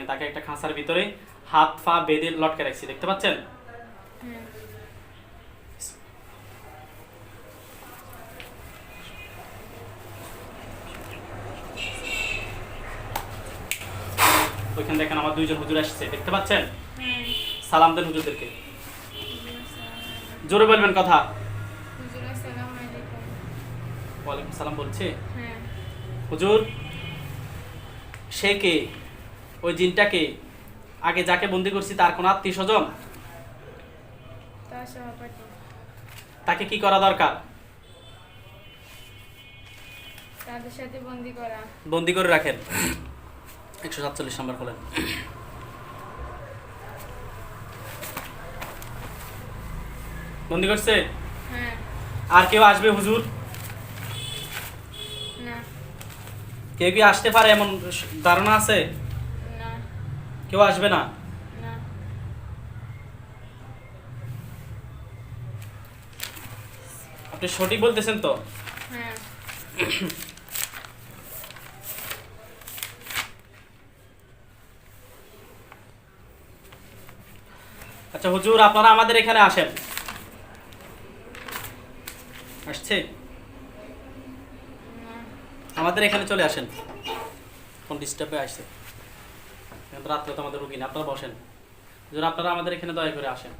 তাকে একটা খাঁচার ভিতরে হাত পা বেঁধে লটকে রাখছি, দেখতে পাচ্ছেন? ওইখানে দেখেন আমার দুইজন হুজুর আসছে, দেখতে পাচ্ছেন? সালাম দেন হুজুরদেরকে, জোরে বলবেন কথা। ওয়ালাইকুম সালাম বলছে। হুজুর, সে কে? ওই জিনটাকে আগে যাকে বন্দি করছি তার কোন আত্মীয় স্বজন? তাকে কি করা দরকার? তাদের সাথে বন্দি করে রাখেন। 147 নম্বর খোলেন। বন্দি করছে? হ্যাঁ। আর কেউ আসবে হুজুর? না। কেউ কি আসতে পারে এমন ধারণা আছে? না। কেউ আসবে না? না। আপনি সঠিক বলতেছেন তো? হ্যাঁ। আচ্ছা হুজুর, আপনারা আমাদের এখানে আসেন। আসছে? আমাদের এখানে চলে আসেন। কোন ডিস্টার্বে আসছে? রাত্রে তো আমাদের রুগী না, আপনারা বসেন। হুজুর, আপনারা আমাদের এখানে দয়া করে আসেন।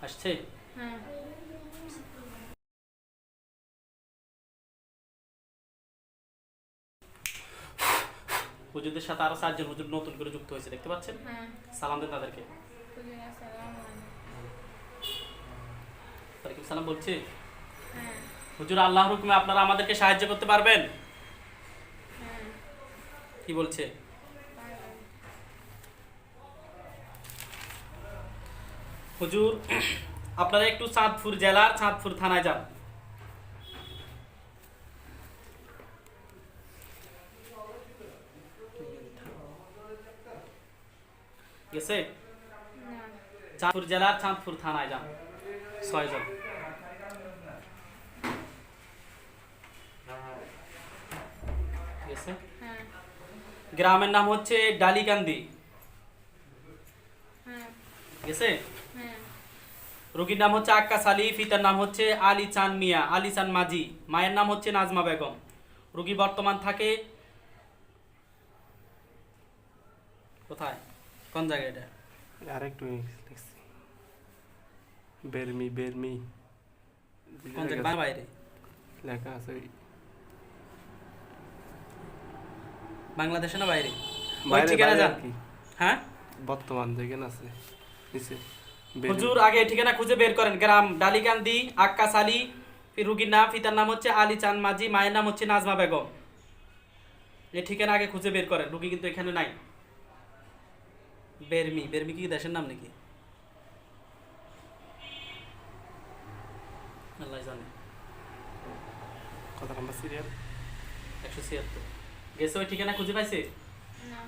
আসছে? হ্যাঁ। হুজুরদের সাথে আরো 4 জন হুজুর নতুন করে যুক্ত হয়েছে, দেখতে পাচ্ছেন? হ্যাঁ। সালাম দেন তাদেরকে। ওয়ালাইকুম সালাম বলছি। হ্যাঁ। হুজুর, আল্লাহর হুকুমে আপনারা আমাদেরকে সাহায্য করতে পারবেন? হ্যাঁ। কি বলছে? হুজুর, আপনারা একটু চাঁদপুর জেলার চাঁদপুর থানায় যান। গেছে? চাঁদপুর জেলার চাঁদপুর থানায় যান, 6 জন। গেছে? হ্যাঁ। গ্রামের নাম হচ্ছে ডালিকান্দি। হ্যাঁ। গেছে? হ্যাঁ। রোগীর নাম হচ্ছে আক্কাস আলী, পিতার নাম হচ্ছে আলী চান মিয়া, আলী চান মাঝি, মায়ের নাম হচ্ছে নাজমা বেগম। রোগী বর্তমান থাকে কোথায়, কোন জায়গায় এটা? আরেকটু লিখছি বেরমি বেরমি কোন জায়গায়? বাইরে লেখা আছে। বাংলাদেশে না বাইরে? ওই বাইরে ঠিকানা বাইরে যান। আর কি হ্যাঁ বর্তমান যেখানে আছে নিচে হুজুর, আগে ঠিকানা খুঁজে বের করেন। গ্রাম ডালিকান্দি, আক্কাস আলী, রুগীর নাম, পিতার নাম হচ্ছে আলী চান মাঝি, মায়ের নাম হচ্ছে নাজমা বেগম। এই ঠিকানা আগে খুঁজে বের করেন। রুগী কিন্তু এখানে নাই। বেরমি, বেরমি কি দেশের নাম নাকি? আল্লাহ জানে। কত নাম্বার সিরিয়াল? 176। গেছে? ওই ঠিকানা খুঁজে পাইছে? না।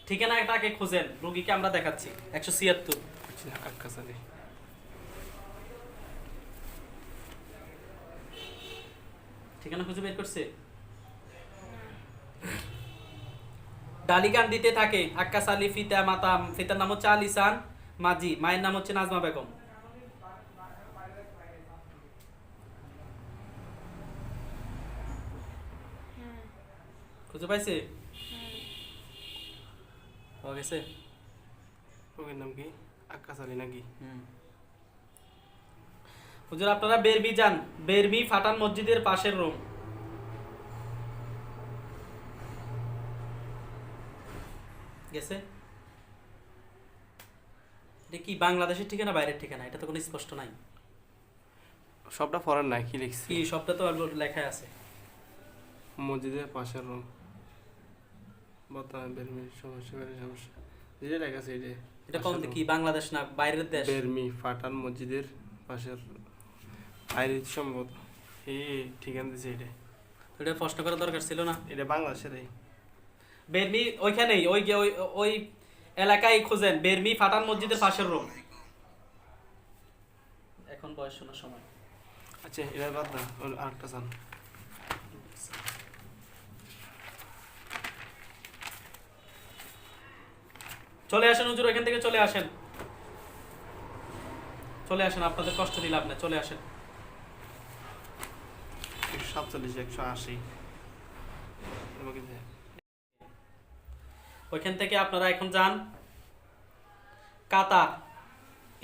ঠিকানাটাকে খুঁজেন, রুগীকে আমরা দেখাচ্ছি। 176। আক্কাস আলী। ঠিকানা খুঁজে বের করছে? ডালিকান্দিতে থাকে আক্কাস আলী, পিতার নাম হচ্ছে আলিসান মাঝি, মায়ের নাম হচ্ছে নাজমা বেগম। খুঁজে পাইছে? পাওয়া গেছে? ওর নাম কি? আক্কাস আলী নাকি? হুজুর, আপনারা বেরমি যান। বেরমি ফাটান মসজিদের পাশের রুম। গেছে? এটা কি বাংলাদেশের ঠিকানা বাইরের ঠিকানা? এটা তো কোনো স্পষ্ট নাই। সবটা ফরেন নাই, কি লিখছি? কি সবটা তো লেখা আছে। মসজিদের পাশের রুম। বর্তমানে বেরমির সমস্যা যেটা লেখা আছে এটা। এটা কোন কি বাংলাদেশ না বাইরের দেশ? বেরমি ফাটান মসজিদের পাশের বাইরে সম্ভবত এই ঠিকানা দিছে এটা। এটা প্রশ্ন করার দরকার ছিল না? এটা বাংলাদেশের এই বেরমি ওইখানেই, ওই ওই এলাকায় খুঁজেন। বেরমি ফাটান মসজিদের পাশের রুম। এখন বয়স শোনার সময়। আচ্ছা, এটা বাদ না, আরেকটা চান। চলে আসেন হুজুর, এখান থেকে চলে আসেন, চলে আসেন, আপনাদের কষ্ট দিলাম না, চলে আসেন। 147 180 এর মধ্যে দেয়। ওইখান থেকে আপনারা এখন যান কাতার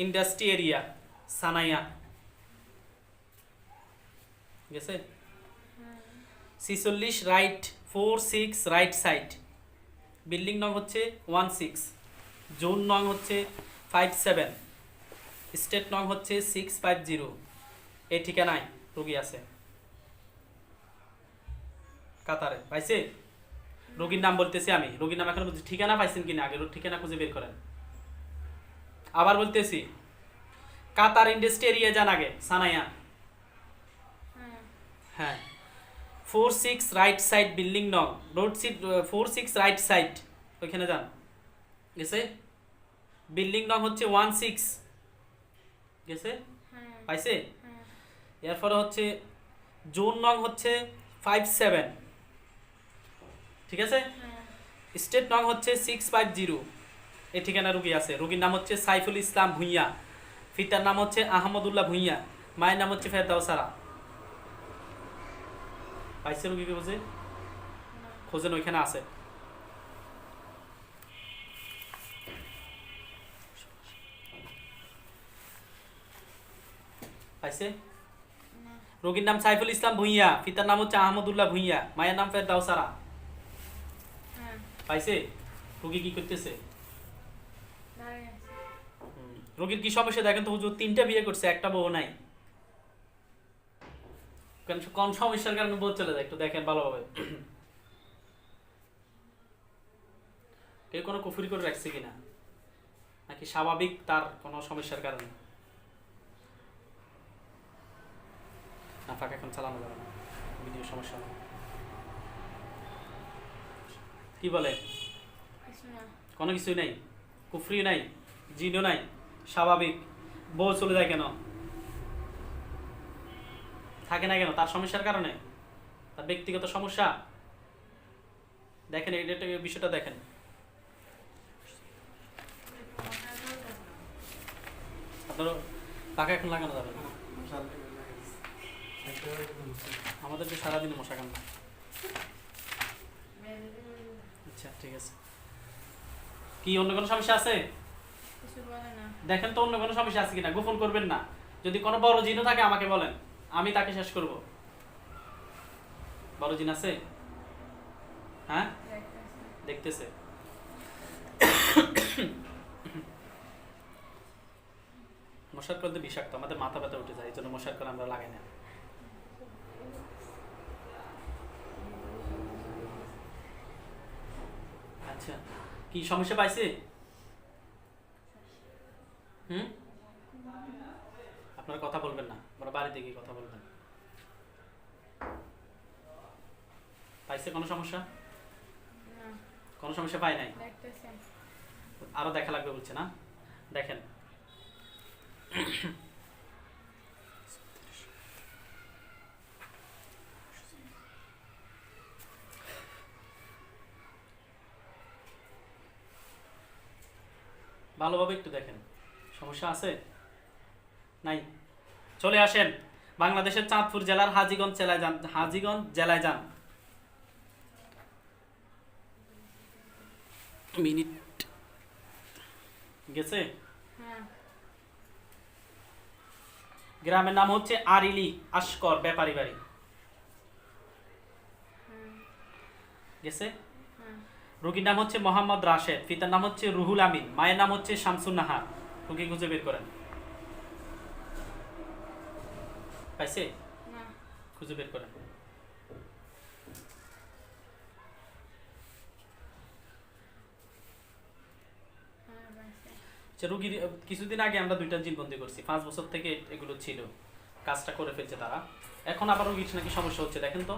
ইন্ডাস্ট্রি এরিয়া সানাইয়া, গেছে 46 রাইট 46 রাইট সাইড, বিল্ডিং নং হচ্ছে 16, জোন নং হচ্ছে 57, স্টেট নং হচ্ছে 650। এই ঠিকানায় রোগী আছে কাতারে, পাইছে? রোগীর নাম বলতেছি আমি, রোগীর নাম এখন বলছি, ঠিকানা পাইছেন কিনা আগে ঠিকানা খুঁজে বের করেন। আবার বলতেছি, কাতার ইন্ডাস্ট্রি এরিয়া যান আগে সানাইয়া, হ্যাঁ 46 রাইট সাইড বিল্ডিং নং, রোড সিট 46 রাইট সাইড, ওইখানে যান, গেছে? বিল্ডিং নং হচ্ছে 16, গেছে? পাইছে? এরপরে হচ্ছে জোন নং হচ্ছে 57, ঠিক আছে? স্টেট নং হচ্ছে 650। এই ঠিকানা রুগী আছে, রুগীর নাম হচ্ছে সাইফুল ইসলাম ভুঁইয়া, পিতার নাম হচ্ছে আহমদুল্লাহ ভুঁইয়া, মায়ের নাম হচ্ছে ফেরদাউসারা। পাইছে রুগীকে? বুঝে খোঁজেন, ওইখানে আছে। পাইছে? রোগীর নাম সাইফুল ইসলাম ভুঁইয়া, পিতার নাম হচ্ছে আহমদুল্লাহ ভুঁইয়া, মায়ের নাম ফেরদাউসারা। পাইছে? রোগী কি করতেছে? রোগীর কি সমস্যা দেখেন তো হুজুর, 3টা বিয়ে করছে, একটা বউ নাই, কোন সমস্যার কারণে বউ চলে যায় একটু দেখেন ভালোভাবে। কেউ কোনো কুফরি করে রাখছে কিনা, নাকি স্বাভাবিক তার কোনো সমস্যার কারণে? না ফাঁকা এখন চালানো যাবে না, ভিডিও সমস্যা নেই। কি বলে? কোনো কিছুই নাই, কুফরি নাই, জিনও নাই, স্বাভাবিক। বউ চলে যায় কেন, থাকে না কেন? তার সমস্যার কারণে, তার ব্যক্তিগত সমস্যা। দেখেন এটা বিষয়টা দেখেন। আপনার টাকা এখন লাগানো যাবে না, আমাদের তো সারাদিন মশা কামড়ায়। আচ্ছা ঠিক আছে, কি অন্য কোনো সমস্যা আছে? দেখেন তো অন্য কোনো সমস্যা আছে কিনা, গোপন করবেন না। যদি কোনো বড় জিনও থাকে আমাকে বলেন, আমি তাকে শেষ করব। বড় জিন আছে? হ্যাঁ দেখতেছে। মশার করতে বিষাক্ত, আমাদের মাথা ব্যথা উঠে যায়, এই জন্য মশার করে আমরা লাগাই না। আচ্ছা কি সমস্যা পাইছে? আপনারা কথা বলবেন না, আপনারা বাড়িতে গিয়ে কথা বলবেন। পাইছে কোনো সমস্যা? কোনো সমস্যা পাই নাই, আরো দেখা লাগবে বলছে না? দেখেন ভালোভাবে একটু দেখেন, সমস্যা আছে নাই? চলে আসেন বাংলাদেশের চাঁদপুর জেলার হাজীগঞ্জ জেলায় যান, হাজীগঞ্জ জেলায় যান। মিনিট গেছে? গ্রামের নাম হচ্ছে আরিলি আশকর, ব্যাপারী বাড়ি, গেছে? রোগীর নাম হচ্ছে মোহাম্মদ রাশেদ, পিতার নাম হচ্ছে রুহুল আমিন, মায়ের নাম হচ্ছে শামসুন নাহার। রোগী খুঁজে বের করেন। পাইছে? খুঁজে বের করেন। রোগীর কিছুদিন আগে আমরা 2টা জিন বন্দি করছি, 5 বছর থেকে এগুলো ছিল, কাজটা করে ফেলছে তারা। এখন আবার রোগীর নাকি সমস্যা হচ্ছে, দেখেন তো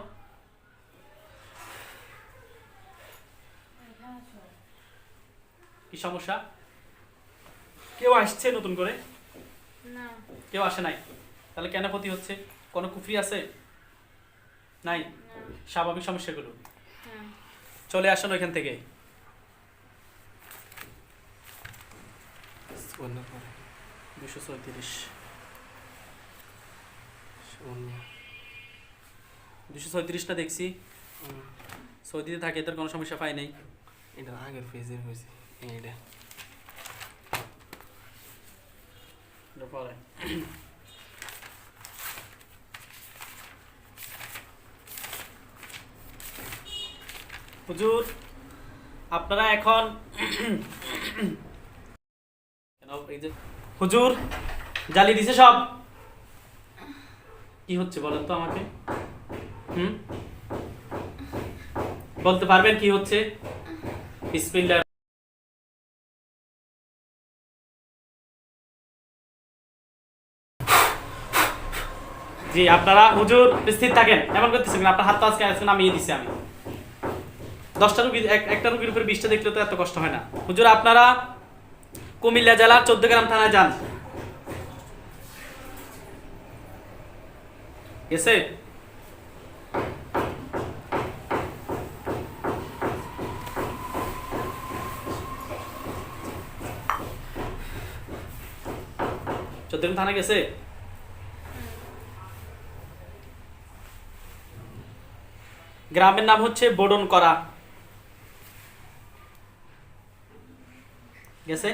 কি সমস্যা। কেউ আসছে নতুন করে? না, কেউ আসে নাই। তাহলে কেন ক্ষতি হচ্ছে? কোনো কুফরি আছে? নাই, স্বাভাবিক সমস্যাগুলো। চলে আসেন ওইখান থেকে। বন্যার পরে 234 শূন্য 234টা দেখছি সৌদিতে থাকে, এদের কোনো সমস্যা পাই নাই। এটা আগের পেজের হয়েছে এইটা এটার পরে হুজুর আপনারা এখন এই যে হুজুর জালি দিছে সব, কি হচ্ছে বলেন তো আমাকে? বলতে পারবেন কি হচ্ছে? বিসমিল্লাহ। জি আপনারা হুজুর স্থির থাকেন, এমন করতেছেন না, আপনার হাত তো আজকে নামিয়ে দিছি আমি। 10টা রুগী একটা রুগীর উপরে 20টা দেখলে তো এত কষ্ট হয় না। হুজুর আপনারা কুমিল্লা জেলার 14 গ্রাম থানায় যান। গেছে? চৌদ্দগ্রাম থানা গেছে? গ্রামের নাম হচ্ছে বোডন করা। গেছে?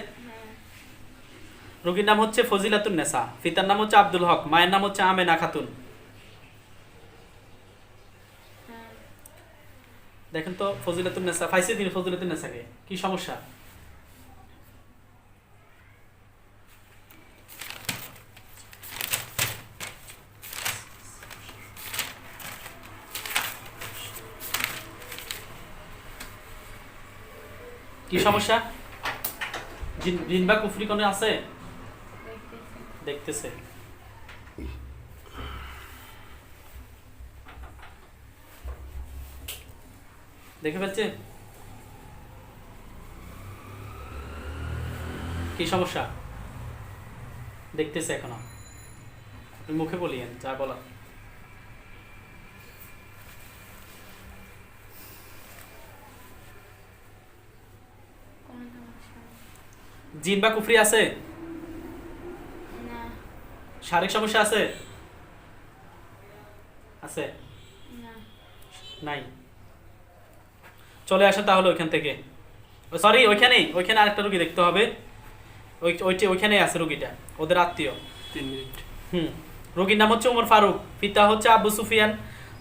রোগীর নাম হচ্ছে ফজিলাতুন নেসা, পিতার নাম হচ্ছে আব্দুল হক, মায়ের নাম হচ্ছে আমেনা খাতুন। দেখেন তো ফজিলাতুন নেসা পাইছে তিনি, ফজিলাতুন নেসাকে কি সমস্যা? কি সমস্যা? জিন বা কুফরি কোনে আছে? দেখতেছে। দেখে ফেলছে? কি সমস্যা? দেখতেছে এখনো। আপনি মুখে বলিয়েন যা বলা। জিন বা কুফরি আছে? না। শারীরিক সমস্যা আছে? আছে? না। নাই। চলে আসেন তাহলে ওইখান থেকে। সরি ওইখানে আরেকটা রুগী দেখতে হবে। ওইখানেই আছে রুগীটা, ওদের আত্মীয়। 3 মিনিট। রোগীর নাম হচ্ছে ওমর ফারুক, পিতা হচ্ছে আবু সুফিয়ান,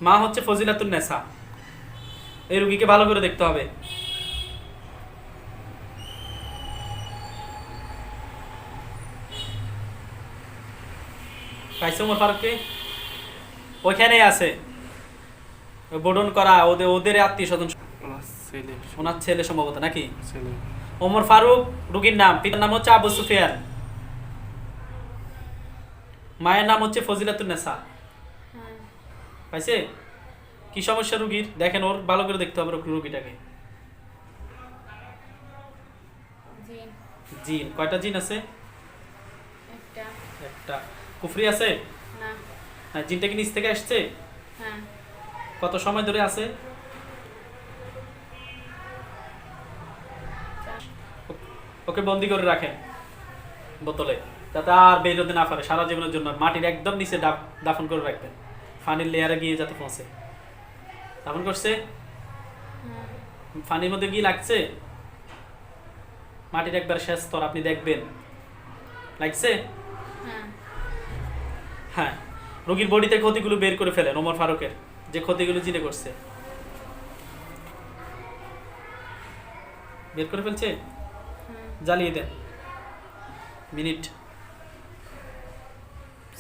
মা হচ্ছে ফজিলাতুন নেসা। এই রুগীকে ভালো করে দেখতে হবে। পাইছে ওমর ফারুককে? ওইখানেই আছে, বোডন করা, ওদের আত্মীয় স্বজন, ওনার ছেলে সম্ভবত নাকি? ওমর ফারুক রুগীর নাম, পিতার নাম হচ্ছে আবু সুফিয়ান, মায়ের নাম হচ্ছে ফজিলাতুন নেসা। পাইছে? কি সমস্যা রুগীর দেখেন, ওর ভালো করে দেখতে হবে রুগীটাকে। জিন কয়টা জিন আছে? একটা। কুফরি আছে? না। হ্যাঁ, জিনটা কি নিচ থেকে আসছে? হ্যাঁ। কত সময় ধরে আছে? ওকে বন্দি করে রাখেন বোতলে, যাতে আর বের হতে না পারে সারা জীবনের জন্য। মাটির একদম নিচে দাফন করে রাখবেন, ফানির লেয়ারে গিয়ে যাতে পৌঁছে। দাফন করছে? ফানির মধ্যে গিয়ে লাগছে? মাটির একবার শেষ স্তর আপনি দেখবেন, লাগছে? হ্যাঁ, রোগীর বডিতে ক্ষতিগুলো বের করে ফেলেন, ওমর ফারুকের যে ক্ষতিগুলো জিনে করছে বের করে ফেলছে। জ্বালিয়ে দেন। Minute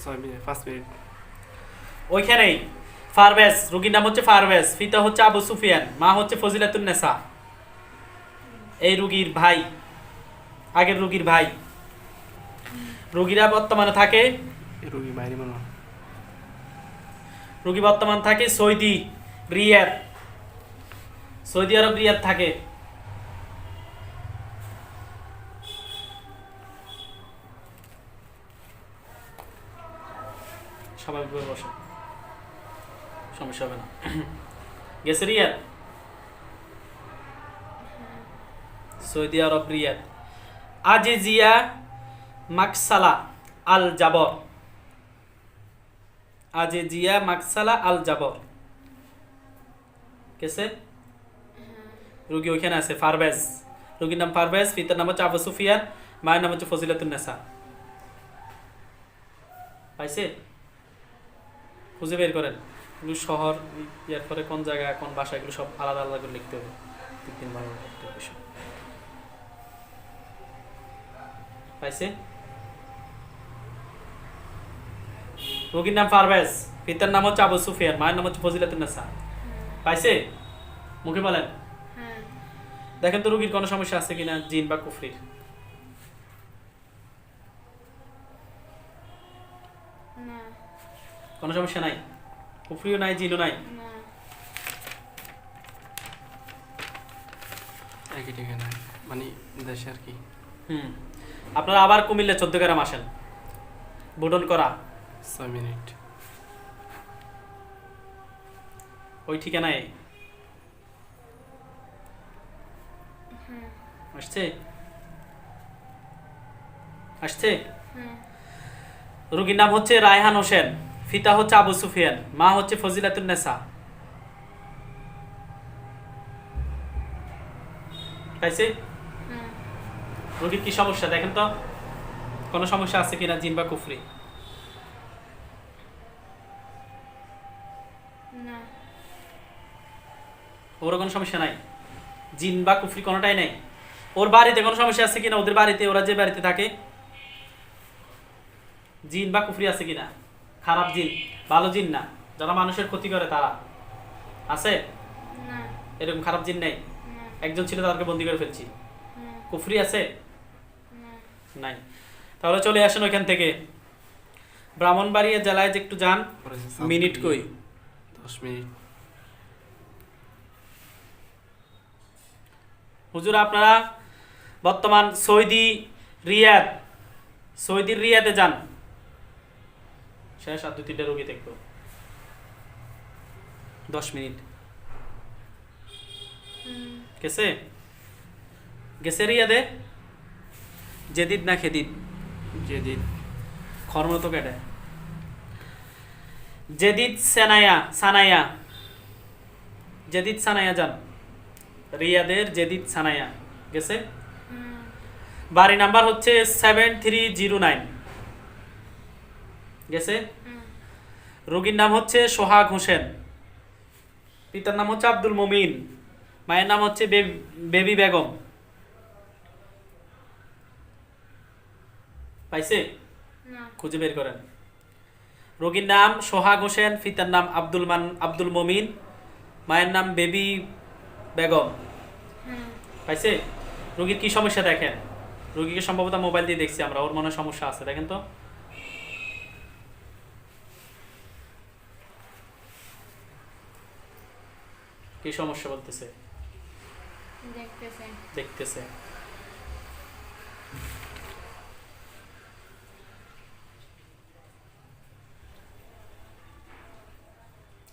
5 minute. ওইখানেই ফারভেজ, রোগীর নাম হচ্ছে ফারভেজ, পিতা হচ্ছে আবু সুফিয়ান, মা হচ্ছে ফজিলাতুন নেসা। এই রোগীর ভাই, আগের রোগীর ভাই। রোগীরা বর্তমানে থাকে, রোগী বাইরে মনে হয়। রোগী বর্তমান থাকে সৌদি রিয়াদ, সৌদি আরব রিয়াদ থাকে। স্বাভাবিকভাবে বসে, সমস্যা হবে না। গেছে রিয়াদ, সৌদি আরব রিয়াদ। আজিজিয়া মাকসালা আল জাবর, আজে জিয়া মাকসালা আল জাবর। কেসে রুগী ওইখানে আছে পারভেজ, রুগীর নাম পারভেজ, পিতার নাম হচ্ছে আবু সুফিয়ান, মায়ের নাম হচ্ছে ফজিলাতুন নেসা। পাইছে? খুঁজে বের করেন। এগুলো শহর, ইয়ার পরে কোন জায়গা কোন ভাষা, এগুলো সব আলাদা আলাদা করে লিখতে হবে 3 বার একটা বিষয়। পাইছে? রোগীর নাম পারভেজ, পিতার নাম হচ্ছে আবু সুফিয়ান, মায়ের নাম হচ্ছে ফজিলাতুন নেসা। পাইছে? মুখে বলেন। হ্যাঁ। দেখেন তো রোগীর কোনো সমস্যা আছে কিনা, জিন বা কুফরির। না। কোনো সমস্যা নাই, কুফরিও নাই, জিনও নাই। না। একই ঠিকানা, মানে দেশে আর কি। আপনারা আবার কুমিল্লা 14 গ্রাম আসেন, বুডন করা 6 মিনিট। ওই ঠিকানায় হ্যাঁ। আসছে? আসছে? হ্যাঁ। রোগীর নাম হচ্ছে রায়হান হোসেন, পিতা হচ্ছে আবু সুফিয়ান, মা হচ্ছে ফজিলাতুন নেসা। পাইছে? হ্যাঁ। রোগীর কি সমস্যা দেখেন তো, কোনো সমস্যা আছে কিনা, জিন বা কুফরি। না। ওর কোনো সমস্যা নাই, জিন বা কুফরি কোনোটাই নাই। ওর বাড়িতে কোনো সমস্যা আছে কিনা, ওদের বাড়িতে, ওরা যে বাড়িতে থাকে, জিন বা কুফরি আছে কিনা, খারাপ জিন, ভালো জিন না, যারা মানুষের ক্ষতি করে তারা আছে? না। এরকম খারাপ জিন নেই। না। একজন ছিল, তাদেরকে বন্দি করে ফেলছি। হ্যাঁ। কুফরি আছে? না। নাই। তাহলে চলে আসেন ওইখান থেকে, ব্রাহ্মণবাড়িয়া জেলায় যে একটু যান। মিনিট কই? 10 মিনিট। হুজুর আপনারা বর্তমান সৌদি রিয়াদ, সৌদির রিয়াদে যান। শেষ আর 2-3টা রোগী দেখব। 10 মিনিট গেছে? গেছে রিয়াদে? জেদিদ না খেদিদ? যেদিন খর্ম তো কেটে। জেদিদ সানায়া, সানায়া, জেদিদ সানায়া যান, রিয়াদের জেদিদ সানায়া। গেছে? বাড়ি নাম্বার হচ্ছে 7309। গেছে? রোগীর নাম হচ্ছে সোহাগ হোসেন, পিতার নাম হচ্ছে আব্দুল মমিন, মায়ের নাম হচ্ছে বেবি বেগম। পাইছে? না। খুঁজে বের করেন। রোগীর নাম সোহাগ হোসেন, পিতার নাম আব্দুল মমিন, মায়ের নাম বেবি বেগম। হ্যাঁ। পাইছে? রোগীর কি সমস্যা দেখেন। রোগীকে সম্ভবত মোবাইল দিয়ে দেখছি আমরা, ওর মনে হয় সমস্যা আছে, দেখেন তো। কি সমস্যা বলতেছে? দেখতেছে। দেখতেছে।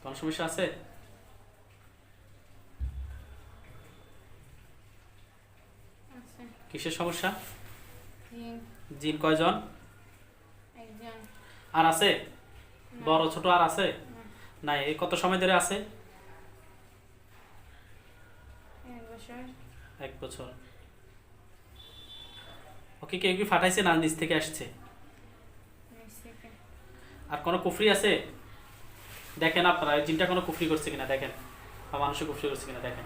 কোন সমস্যা আছে? আছে। কিসের সমস্যা? তিন। জিন কয়জন? একজন। আর আছে? না। বড় ছোট আর আছে? না। নাই। এই কত সময় ধরে আছে? 1 বছর। 1 বছর। ওকে কেউ কি ফাটাইছে না নিচ থেকে আসছে? নিচ থেকে। আর কোনো কুফরি আছে? দেখেন আপনারা এই জিনটা কোনো কুফরি করছে কিনা দেখেন, বা মানুষে কুফরি করছে কিনা দেখেন।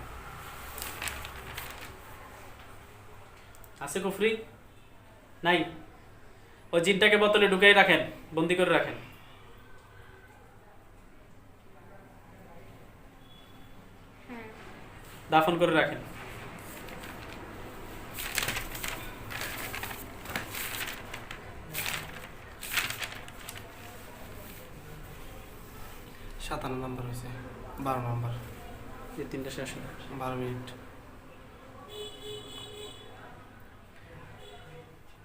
আছে কুফরি? নাই। ওই জিনটাকে বোতলে ঢুকাই রাখেন, বন্দি করে রাখেন। হ্যাঁ। দাফন করে রাখেন। সাতান্ন নম্বর হয়েছে, 12 নম্বর। এই 3টা শেষ হলো। 12 মিনিট।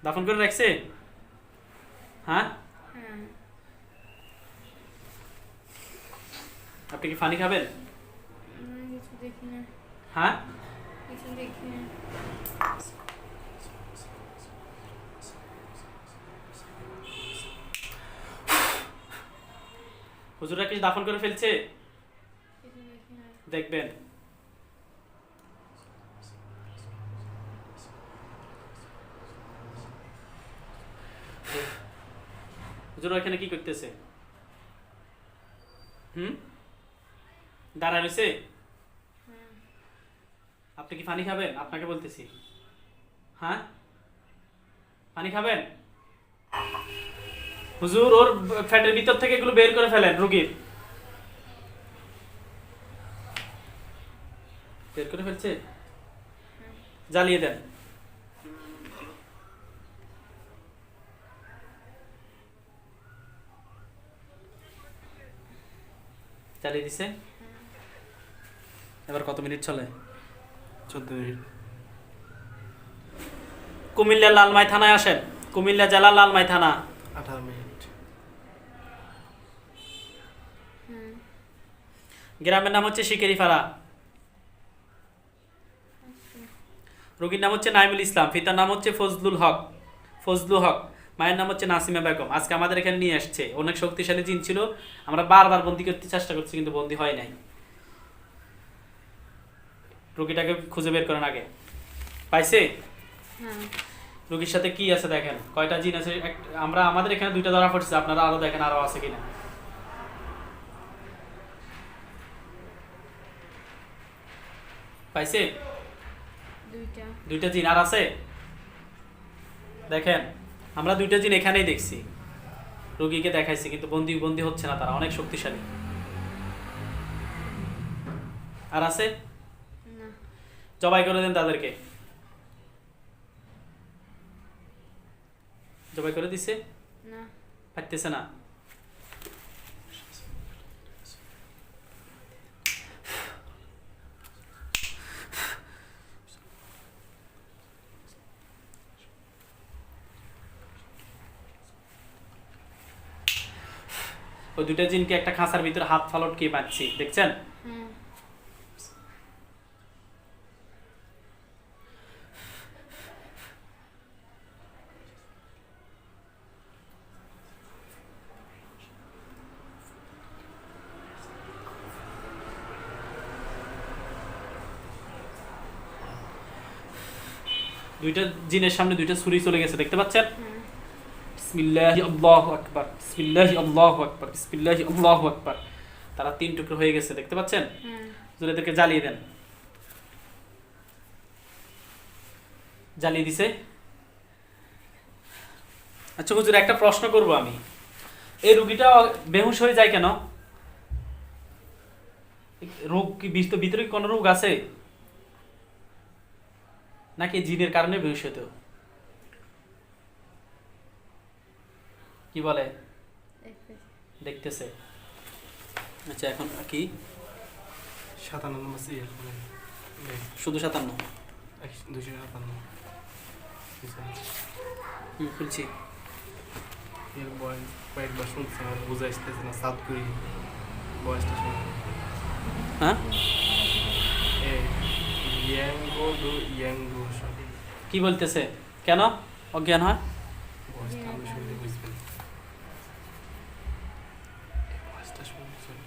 দাফন করে রাখছে? হ্যাঁ। হ্যাঁ। আপনি কি পানি খাবেন? কিছু দেখি না। হ্যাঁ। কিছু দেখি না। হুজুরা কি দাফন করে ফেলছে? কিছু দেখি না। দেখবেন। হুজুর এখানে কি করতেছে? দাঁড়ায় রয়েছে? হ্যাঁ। আপনি কি পানি খাবেন? আপনাকে বলতেছি। হ্যাঁ, পানি খাবেন? হুজুর ওর ফ্যাটের ভিতর থেকে এগুলো বের করে ফেলেন রুগীর। বের করে ফেলছে? জ্বালিয়ে দেন। জ্বালিয়ে দিছে? এবার কত মিনিট চলে? 14 মিনিট। কুমিল্লা লালমাই থানায় আসেন। কুমিল্লা জেলা লালমাই থানা। 18 মিনিট। হ্যাঁ। গ্রামের নাম হচ্ছে শিকেরিপাড়া। আচ্ছা। রোগীর নাম হচ্ছে নাইমুল ইসলাম, পিতার নাম হচ্ছে ফজলুল হক, মায়ের নাম হচ্ছে নাসিমা বেগম। আজকে আমাদের এখানে নিয়ে আসছে। অনেক শক্তিশালী জিন ছিল, আমরা বারবার বন্দি করতে চেষ্টা করছি কিন্তু বন্দি হয় নাই। রোগীটাকে খুঁজে বের করেন আগে। পাইছে? হ্যাঁ। রোগীর সাথে কি আছে দেখেন, কয়টা জিন আছে। আমরা আমাদের এখানে 2টা ধরা পড়ছে, আপনারা আরো দেখেন আরো আছে কিনা। পাইছে? দুইটা। 2টা জিন আর আছে দেখেন। আমরা 2টা জিন এখানেই দেখছি, রোগীকে দেখাইছি কিন্তু বন্দি হচ্ছে না, তারা অনেক শক্তিশালী। আর আছে? না। জবাই করে দেন তাদেরকে। জবাই করে দিছে? না। পারতেছে না। ওই 2টা জিনকে একটা খাঁচার ভিতরে হাত ফালটকে পাচ্ছি, দেখছেন? হ্যাঁ। দুইটা জিনের সামনে 2টা ছুরি চলে গেছে, দেখতে পাচ্ছেন? হ্যাঁ। বিসমিল্লাহি আল্লাহু আকবার, বিসমিল্লাহি আল্লাহু আকবার, বিসমিল্লাহি আল্লাহু আকবার। তারা 3 টুকরো হয়ে গেছে, দেখতে পাচ্ছেন? হ্যাঁ। হুজুর এদেরকে জ্বালিয়ে দেন। জ্বালিয়ে দিছে? আচ্ছা হুজুর একটা প্রশ্ন করব আমি, এই রোগীটা বেহুশ হয়ে যায় কেন? রোগ কি ভিতরে কি কোনো রোগ আছে নাকি জিনের কারণে বেহুশ হতো? কি বলে? দেখতেছি। দেখতেছে। আচ্ছা এখন কি 57 নম্বর সিরিয়াল শুধু 57? 257। খুলছি। এর বয়স কয়েকবার শুনছি, আমার বোঝা আসতেছে না। সাত করি বয়সটা শুনে হ্যাঁ, ইয়াঙ্গো সরি কি বলতেছে? কেন অজ্ঞান হয়? বয়সটা আমি শুনলে বুঝবেন। বয়সটা শুনলে চলে।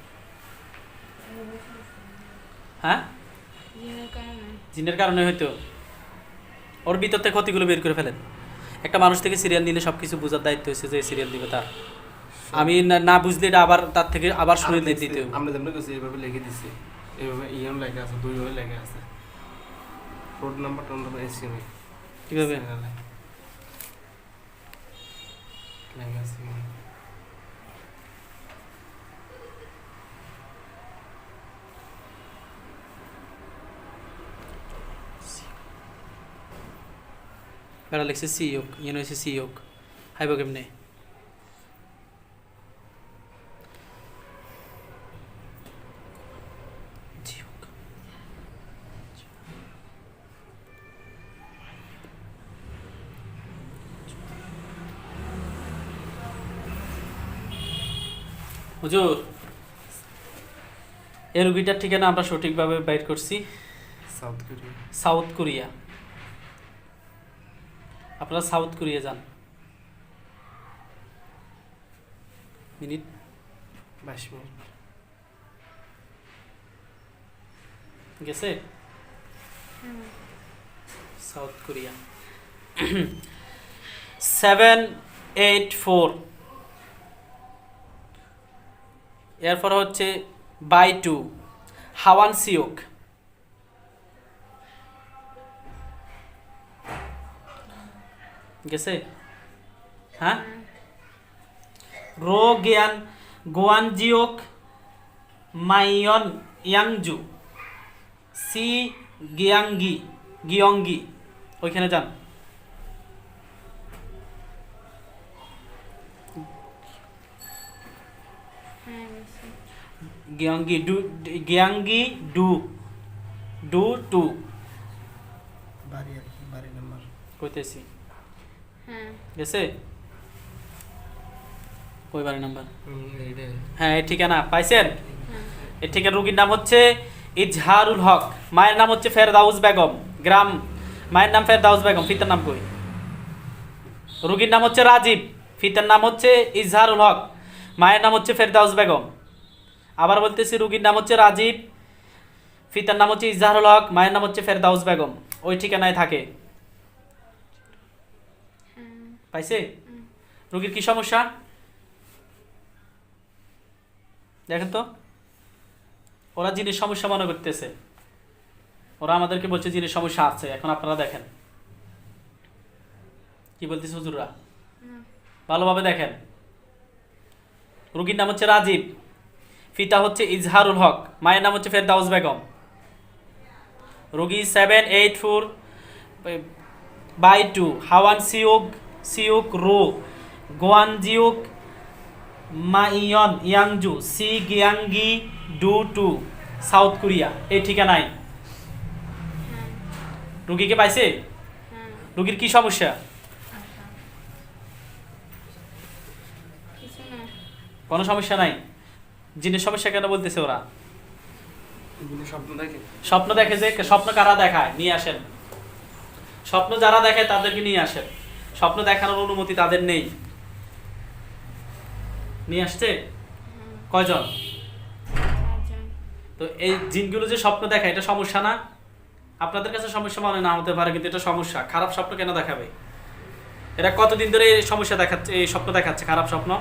হ্যাঁ, জিনের কারণে। জিনের কারণে হয়তো। ওর ভিতর থেকে ক্ষতিগুলো বের করে ফেলেন। একটা মানুষ থেকে সিরিয়াল নিলে সবকিছু বোঝার দায়িত্ব হচ্ছে যে সিরিয়াল দিবে তার। আমি না বুঝলে এটা আবার তার থেকে আবার শুনে দিতে হবে। আমরা যেমন কিছু এইভাবে লিখে দিচ্ছি, এইভাবে ইয়াম লেখা আছে, 2 ভাবে লেখা আছে। রোড নাম্বার এসিএমই কিভাবে? লেখা আছে। বেড়া লিখছে সি হোক, ইয়ে হয়েছে সি হোক, হাইব কেমনে? জি হোক। হুজুর এই রুগীটার ঠিকানা আমরা সঠিকভাবে বাইর করছি, সাউথ কোরিয়া। South Korea. আপনারা সাউথ কোরিয়া যান। Minute 22 minute. গেছে? হুম। South Korea 784। এরপর হচ্ছে বাই টু হাওয়ান সিওক। গেছে? হ্যাঁ, রো গিয়ান গোয়ান জিওক মাইয়ন ইয়াংজু সি গিয়ঙ্গি ওইখানে যান। হ্যাঁ বেশি। গিয়াঙ্গি ডু ডু টু বাড়ি আর কি, বাড়ি নাম্বার। কইতেছি। হ্যাঁ। গেছে? কই বাড়ি নাম্বার? এইটা। হ্যাঁ, এই ঠিকানা পাইছেন? হ্যাঁ। এই ঠিকানা রুগীর নাম হচ্ছে ইজহারুল হক, মায়ের নাম হচ্ছে ফেরদাউস বেগম, গ্রাম মায়ের নাম ফেরদাউস বেগম, পিতার নাম কই? রুগীর নাম হচ্ছে রাজীব, পিতার নাম হচ্ছে ইজহারুল হক, মায়ের নাম হচ্ছে ফেরদাউস বেগম। আবার বলতেছি, রুগীর নাম হচ্ছে রাজীব, পিতার নাম হচ্ছে ইজহারুল হক, মায়ের নাম হচ্ছে ফেরদাউস বেগম। ওই ঠিকানায় থাকে। হ্যাঁ। পাইছে? রুগীর কি সমস্যা দেখেন তো। ওরা জিনিস সমস্যা মনে করতেছে, ওরা আমাদেরকে বলছে জিনিস সমস্যা আছে। এখন আপনারা দেখেন কি বলতেছে হুজুররা, ভালোভাবে দেখেন। রুগীর নাম হচ্ছে রাজীব, পিতা হচ্ছে ইজহারুল হক, মায়ের নাম হচ্ছে ফেরদাউস বেগম। রুগী 784/2 হাওয়ান সিউক রো গোয়ান জিউক মাইয়ন ইয়াংজু সি গিয়াঙ্গি ডু টু সাউথ কোরিয়া। এই ঠিকানায় হ্যাঁ। রুগীকে পাইছে? হ্যাঁ। রুগীর কি সমস্যা? কিছু না। কোনো সমস্যা নাই। জিনের সমস্যা কেন বলতেছে ওরা? এগুলো স্বপ্ন দেখে। স্বপ্ন দেখে, যে স্বপ্ন কারা দেখায় নিয়ে আসেন। স্বপ্ন যারা দেখে তাদেরকে নিয়ে আসেন। স্বপ্ন দেখানোর অনুমতি তাদের নেই। নিয়ে আসছে কয়জন? 4 জন। তো এই জিনগুলো যে স্বপ্ন দেখায় এটা সমস্যা না? আপনাদের কাছে সমস্যা মনে না হতে পারে, কিন্তু এটা সমস্যা। খারাপ স্বপ্ন কেন দেখাবে? এরা কতদিন ধরে এই সমস্যা দেখাচ্ছে, এই স্বপ্ন দেখাচ্ছে খারাপ স্বপ্ন?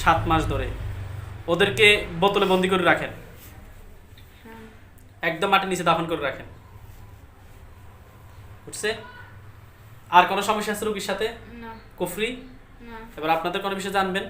7 মাস ধরে। ওদেরকে বোতলে বন্দি করে রাখেন, হ্যাঁ। একদম মাটির নিচে দাফন করে রাখেন। বুঝছে? আর কোনো সমস্যা আছে রোগীর সাথে? না। কুফরি? না। এবার আপনাদের কোনো বিষয় জানবেন?